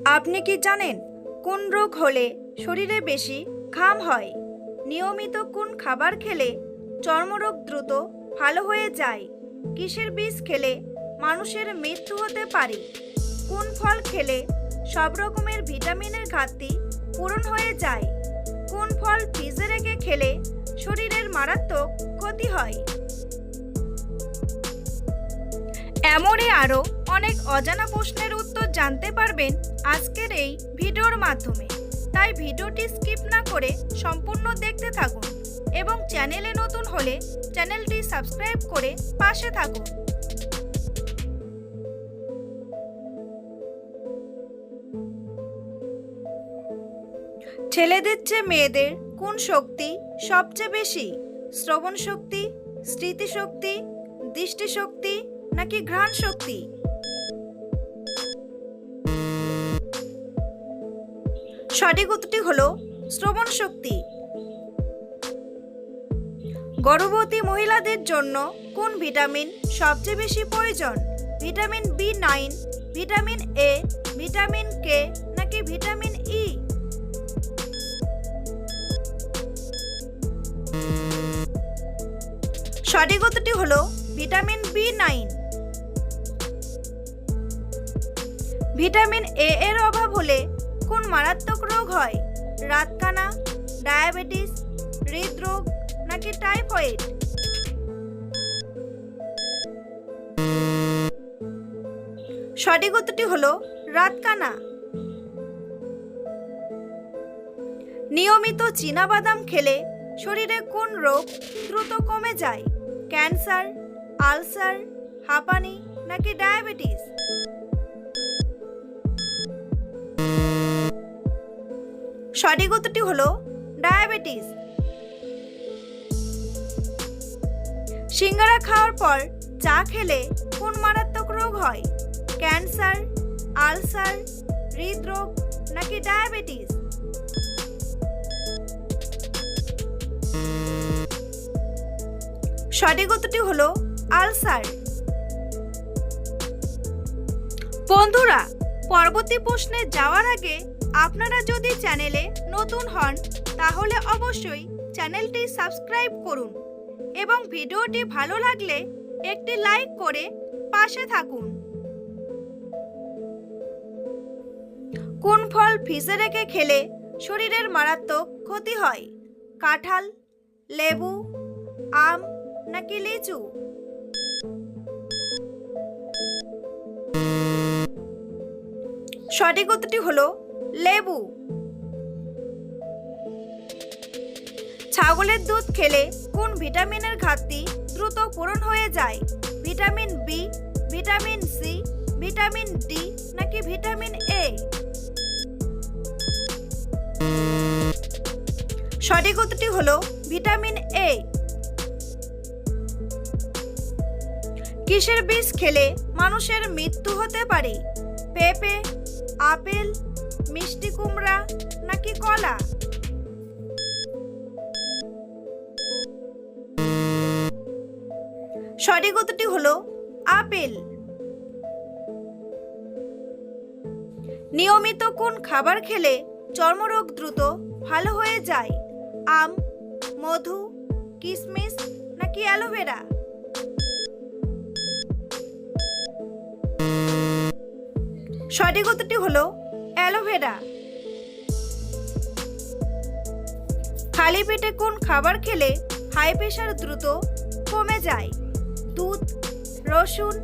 আপনি কি জানেন কোন রোগ হলে শরীরে বেশি ঘাম হয়? নিয়মিত কোন খাবার খেলে চর্মরোগ দ্রুত ভালো হয়ে যায়? কিসের বীজ খেলে মানুষের মৃত্যু হতে পারে? কোন ফল খেলে সব রকমের ভিটামিনের ঘাটতি পূরণ হয়ে যায়? কোন ফল ফ্রিজে রেখে খেলে শরীরের মারাত্মক ক্ষতি হয়? এমনই আরও অনেক অজানা প্রশ্নের উত্তর জানতে পারবেন আজকের এই ভিডিওর মাধ্যমে। তাই ভিডিওটি স্কিপ না করে সম্পূর্ণ দেখতে থাকুন এবং চ্যানেলে নতুন হলে চ্যানেলটি সাবস্ক্রাইব করে পাশে থাকুন। ছেলেদের চেয়ে মেয়েদের কোন শক্তি সবচেয়ে বেশি? শ্রবণ শক্তি, স্মৃতিশক্তি, দৃষ্টিশক্তি নাকি ঘ্রাণ শক্তি? সঠিক উত্তরটি হলো শ্রবণ শক্তি। গর্ভবতী মহিলাদের জন্য কোন ভিটামিন সবচেয়ে বেশি প্রয়োজন? Vitamin B9, vitamin A, vitamin K নাকি ভিটামিন E? সঠিক উত্তরটি হলো ভিটামিন B9। ভিটামিন A এর অভাব হলে কোন মারাত্মক রোগ হয়? রাতকানা, ডায়াবেটিস, হৃদরোগ নাকি টাইফয়েড? সঠিক উত্তরটি হলো রাতকানা। নিয়মিত চীনাবাদাম খেলে শরীরে কোন রোগ দ্রুত কমে যায়? ক্যান্সার, আলসার, হাঁপানি নাকি ডায়াবেটিস? সঠিক উত্তরটি হলো ডায়াবেটিস। সিঙ্গারা খাওয়ার পর চা খেলে কোন মারাত্মক রোগ হয়? ক্যান্সার, আলসার, হৃদরোগ নাকি ডায়াবেটিস? সঠিক উত্তরটি হলো আলসার। বন্ধুরা, পরবর্তী প্রশ্নে যাওয়ার আগে আপনারা যদি চ্যানেলে নতুন হন তাহলে অবশ্যই চ্যানেলটি সাবস্ক্রাইব করুন এবং ভিডিওটি ভালো লাগলে একটি লাইক করে পাশে থাকুন। কোন ফল ফ্রিজে রেখে খেলে শরীরের মারাত্মক ক্ষতি হয়? কাঁঠাল, লেবু, আম নাকি লিচু? সঠিক উত্তরটি হলো লেবু। ছাগলের দুধ খেলে কোন ভিটামিনের ঘাটতি দ্রুত পূরণ হয়ে যায়? Vitamin B, vitamin C, vitamin D নাকি ভিটামিন A? সঠিক উত্তরটি হলো ভিটামিন A। কিসের বীজ খেলে মানুষের মৃত্যু হতে পারে? পেঁপে, আপেল, মিষ্টি কুমড়া নাকি কলা? সঠিক উত্তরটি হলো আপেল। নিয়মিত কোন খাবার খেলে চর্মরোগ দ্রুত ভালো হয়ে যায়? আম, মধু, কিশমিশ নাকি অ্যালোভেরা? সঠিক উত্তরটি হলো অ্যালোভেরা। খালি পেটে কোন খাবার খেলে হাই প্রেশার দ্রুত কমে যায়? দুধ, রসুন,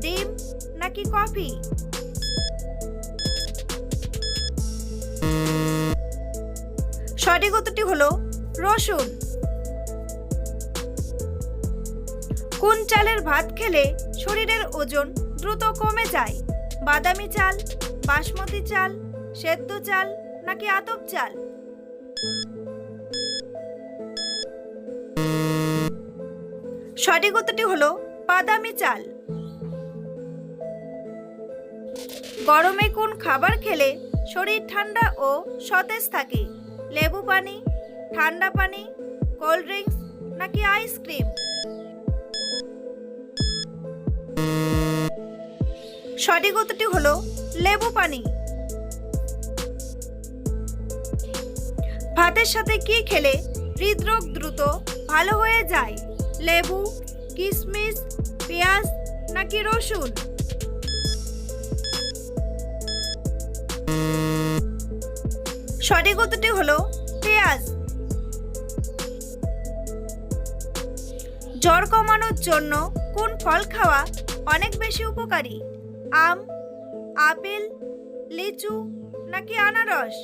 ডিম নাকি কফি? সঠিক উত্তরটি হলো রসুন। কোন চালের ভাত খেলে শরীরের ওজন দ্রুত কমে যায়? বাদামি চাল, বাসমতি চাল, সেদ্ধ চাল নাকি আতপ চাল? সঠিক উত্তরটি হলো বাদামি চাল। গরমে কোন খাবার খেলে শরীর ঠান্ডা ও সতেজ থাকে? লেবু পানি, ঠান্ডা পানি, কোল্ড ড্রিঙ্কস নাকি আইসক্রিম? সঠিক উত্তরটি হলো লেবু পানি। ভাতের সাথে কি খেলে হৃদরোগ দ্রুত ভালো হয়ে যায়? লেবু, কিশমিশ, পেঁয়াজ নাকি রসুন? সঠিক উত্তরটি হলো পেঁয়াজ। জ্বর কমানোর জন্য কোন ফল খাওয়া অনেক বেশি উপকারী? আম, আপেল, লিচু নাকি আনারস?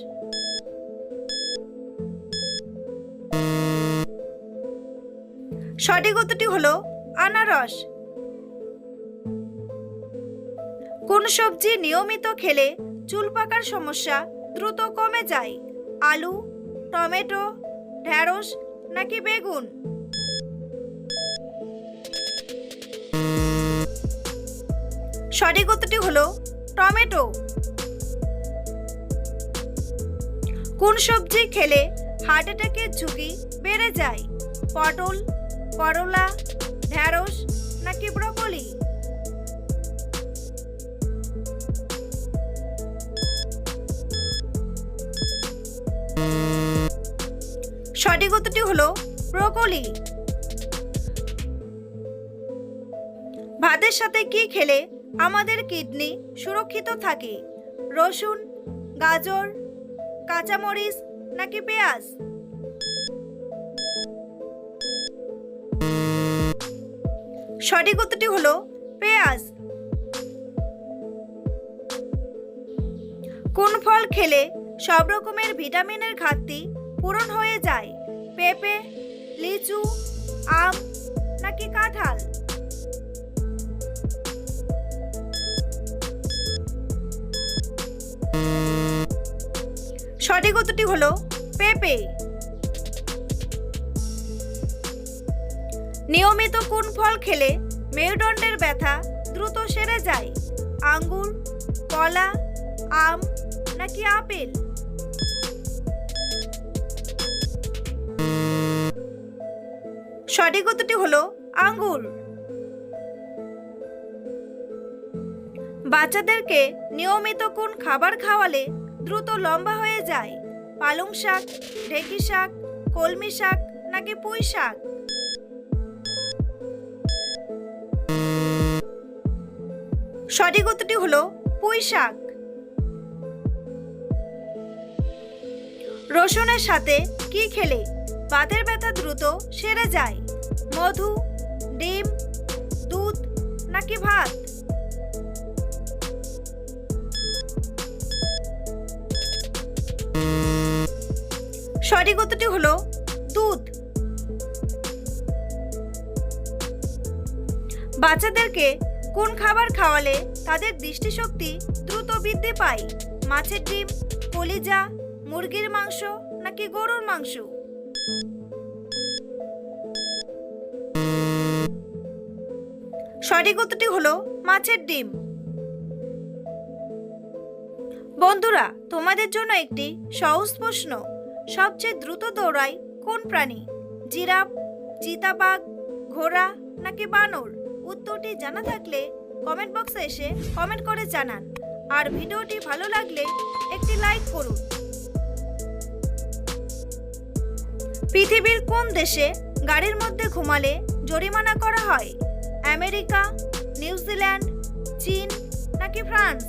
সঠিক উত্তরটি হলো আনারস। কোন সবজি নিয়মিত খেলে চুল পাকার সমস্যা দ্রুত কমে যায়? আলু, টমেটো, ঢেঁড়স নাকি বেগুন? সঠিক উত্তরটি হলো টমেটো। কোন সবজি খেলে হার্ট অ্যাটাকের ঝুঁকি বেড়ে যায়? পটল, করলা, ঢেঁড়স নাকি ব্রকলি? সঠিক উত্তরটি হলো ব্রকলি। ভাতের সাথে কি খেলে আমাদের কিডনি সুরক্ষিত থাকে? রসুন, গাজর, কাঁচামরিচ নাকি পেঁয়াজ? সঠিক উত্তরটি হলো পেঁয়াজ। কোন ফল খেলে সব রকমের ভিটামিনের ঘাটতি পূরণ হয়ে যায়? পেঁপে, লিচু, আম নাকি কাঁঠাল? সঠিক উত্তরটি হলো পেঁপে। নিয়মিত কোন ফল খেলে মেরুদণ্ডের ব্যথা দ্রুত সেরে যায়? আঙ্গুর, কলা, আম নাকি আপেল? সঠিক উত্তরটি হলো আঙ্গুর। বাচ্চাদেরকে নিয়মিত কোন খাবার খাওয়ালে দ্রুত লম্বা হয়ে যায়? পালং শাক, ঢেঁকি শাক, কলমি শাক নাকি পুঁই শাক? সঠিক উত্তরটি হলো পুঁই শাক। রসুনের সাথে কি খেলে বাতের ব্যথা দ্রুত সেরে যায়? মধু, ডিম, দুধ নাকি ভাত? সঠিক উত্তরটি হলো দুধ। বাচ্চাদেরকে কোন খাবার খাওয়ালে তাদের দৃষ্টিশক্তি দ্রুত বৃদ্ধি পায়? মাছের ডিম, কলিজা, মুরগির মাংস নাকি গরুর মাংস? সঠিক উত্তরটি হলো মাছের ডিম। বন্ধুরা, তোমাদের জন্য একটি সহজ প্রশ্ন। সবচেয়ে দ্রুত দৌড়ায় কোন প্রাণী? জিরাফ, চিতাবাঘ, ঘোড়া নাকি বানর? উত্তরটি জানা থাকলে কমেন্ট বক্সে এসে কমেন্ট করে জানান। আর ভিডিওটি ভালো লাগলে একটি লাইক করুন। পৃথিবীর কোন দেশে গাড়ির মধ্যে ঘুমালে জরিমানা করা হয়? আমেরিকা, নিউজিল্যান্ড, চীন নাকি ফ্রান্স?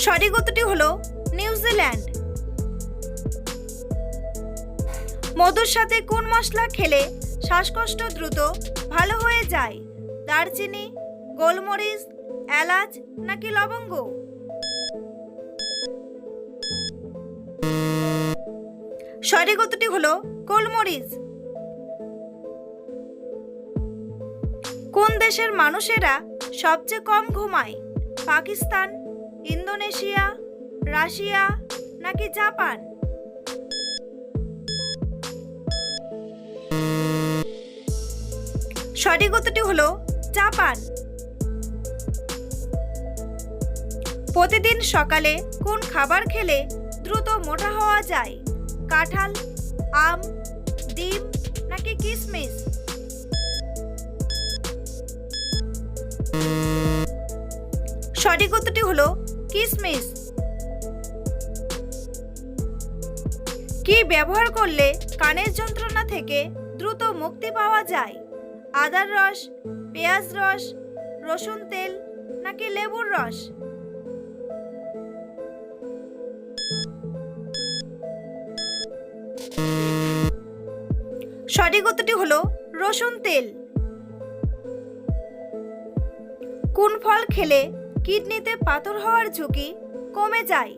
সঠিক উত্তরটি হলো নিউজিল্যান্ড। মধুর সাথে কোন মশলা খেলে শ্বাসকষ্ট দ্রুত ভালো হয়ে যায়? দারচিনি, গোলমরিচ, এলাচ নাকি লবঙ্গ? সঠিক উত্তরটি হলো গোলমরিচ। কোন দেশের মানুষেরা সবচেয়ে কম ঘুমায়? পাকিস্তান, ইন্দোনেশিয়া, রাশিয়া নাকি জাপান? সঠিক উত্তরটি হলো জাপান। প্রতিদিন সকালে কোন খাবার খেলে দ্রুত মোটা হওয়া যায়? কাঁঠাল, আম, ডিম নাকি কিশমিশ? সঠিক উত্তরটি হলো কিশমিশ। কি ব্যবহার করলে কানের যন্ত্রণা থেকে দ্রুত মুক্তি পাওয়া যায়? আদার রস, পেঁয়াজ রস, রসুন তেল নাকি লেবুর রস? সঠিক উত্তরটি হলো রসুন তেল। কোন ফল খেলে কিডনিতে পাথর হওয়ার ঝুঁকি কমে যায়?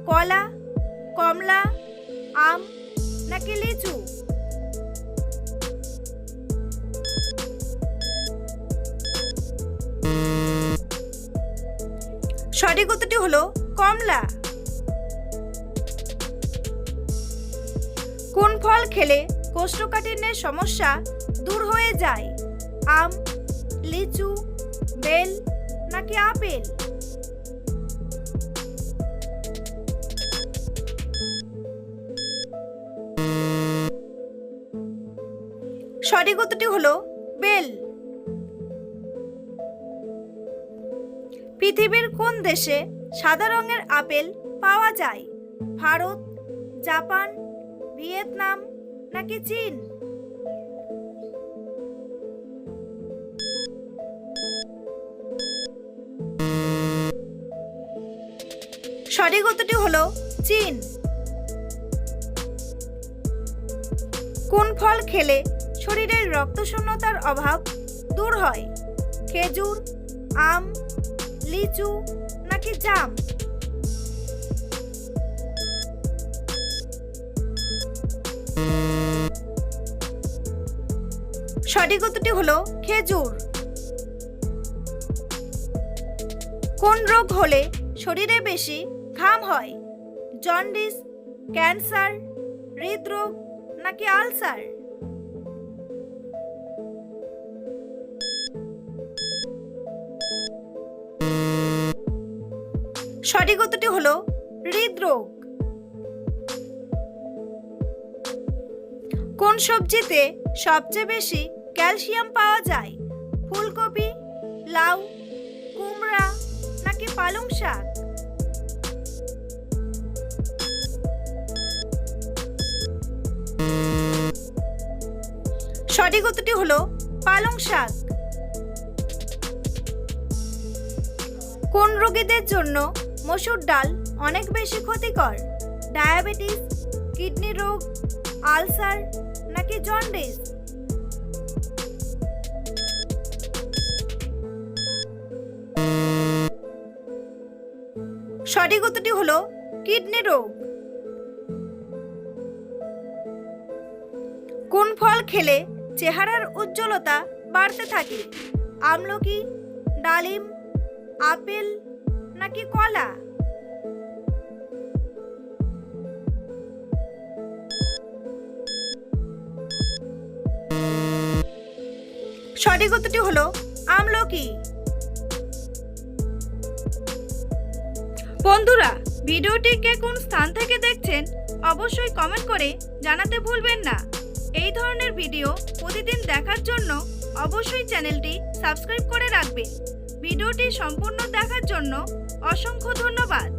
কলা, কমলা, আম নাকি লিচু? সঠিক উত্তরটি হলো কমলা। কোন ফল খেলে কোষ্ঠকাঠিন্যের সমস্যা দূর হয়ে যায়? আম, লিচু, বেল নাকি আপেল? সঠিক উত্তরটি হলো বেল। পৃথিবীর কোন দেশে সাদা রঙের আপেল পাওয়া যায়? ভারত, জাপান, ভিয়েতনাম নাকি চীন? সঠিক উত্তরটি হলো চীন। কোন ফল খেলে শরীরের রক্তশূন্যতার অভাব দূর হয়? খেজুর, আম, লিচু নাকি জাম? সঠিক উত্তরটি হলো খেজুর। কোন রোগ হলে শরীরে বেশি ঘাম হয়? জন্ডিস, ক্যান্সার, হৃদরোগ নাকি আলসার? সঠিক উত্তরটি হলো হৃদরোগ। কোন সবজিতে সবচেয়ে বেশি ক্যালসিয়াম পাওয়া যায়? ফুলকপি, লাউ, কুমড়া নাকি পালং শাক? সঠিক উত্তরটি হলো পালং শাক। কোন রোগীদের জন্য মসুর ডাল অনেক বেশি ক্ষতিকর? ডায়াবেটিস, কিডনি রোগ, আলসার নাকি জন্ডিস? সঠিক উত্তরটি হলো কিডনি রোগ। কোন ফল খেলে চেহারার উজ্জ্বলতা বাড়তে থাকে? আমলকি, ডালিম, আপেল নাকি কলা? সঠিক উত্তরটি হলো আমলকি। বন্ধুরা, ভিডিওটি কে কোন স্থান থেকে দেখছেন অবশ্যই কমেন্ট করে জানাতে ভুলবেন না। এই ধরনের ভিডিও প্রতিদিন দেখার জন্য অবশ্যই চ্যানেলটি সাবস্ক্রাইব করে রাখবেন। ভিডিওটি সম্পূর্ণ দেখার জন্য অসংখ্য ধন্যবাদ।